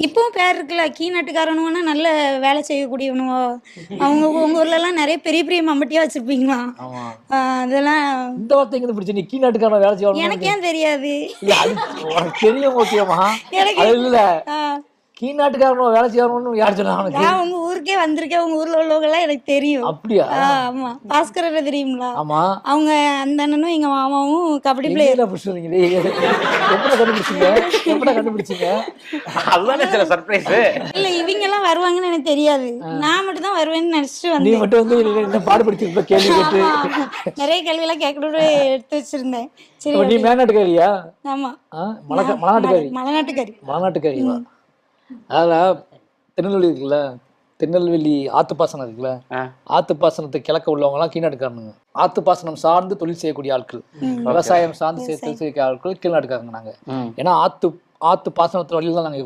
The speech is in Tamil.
இப்பவும் பேர் இருக்குல்ல, கீ நாட்டுக்காரனுவனா நல்ல வேலை செய்யக்கூடியவனுவோ. அவங்க உங்க ஊர்லலாம் நெறைய பெரிய பெரிய மம்பட்டியா வச்சிருப்பீங்களாம். ஆமா. அதெல்லாம் இந்த வார்த்தை எங்க பிடிச்ச நீ கீ நாட்டுக்காரன் வேலை செய்யணும். எனக்கு ஏன் தெரியாது? இல்ல அது உனக்கு தெரியும் ஓகேமா. எனக்கு அது இல்ல ஆ. கீ நாட்டுக்காரன் வேலை செய்யணும்னு யார் சொன்னா உனக்கு? நான் உங்க ஊருக்கே வந்திருக்கேன். உங்க ஊர்ல உள்ளவங்கலாம் எனக்கு தெரியும். அப்படியா? ஆமா. பாஸ்கரரை தெரியுங்களா? ஆமா. அவங்க அந்த அண்ணனும் எங்க மாமாவும் கபடி பிளேயர். எங்கடா புடிச்சீங்க? எப்படா கண்டுபிடிச்சீங்க? அதுதானே சில சர்ப்ரைஸ். இல்ல இவங்க எல்லாம் வருவாங்கன்னு எனக்கு தெரியாது. நான் மட்டும் தான் வருவேன்னு நினைச்சிட்டு நீ வந்தேன். மட்டும் வந்து என்ன பாடுபடுத்திருப்ப கேள்வி கேட்டு. நிறைய கேள்வியெல்லாம் கேட்கணும்னு எடுத்து வச்சிருந்தேன். சரி நீ மேநாட்டுக்காரியா? ஆமா. மலைநாட்டுக்காரி. மலைநாட்டுக்காரி. மலைநாட்டுக்காரியா? அதில் திருநெல்வேலி இருக்குல்ல, திருநெல்வேலி ஆத்துப்பாசனம் இருக்குல்ல, ஆத்துப்பாசனத்தை கிழக்க உள்ளவங்கலாம் கீழ்நாட்டுக்காரனுங்க. ஆத்துப்பாசனம் சார்ந்து தொழில் செய்யக்கூடிய ஆட்கள், விவசாயம் சார்ந்து தொழில் செய்யக்கூடிய ஆட்கள் கீழ்நாட்டுக்காரங்க நாங்கள். ஏன்னா ஆத்து பாசனத்து வழியில் தான் நாங்கள்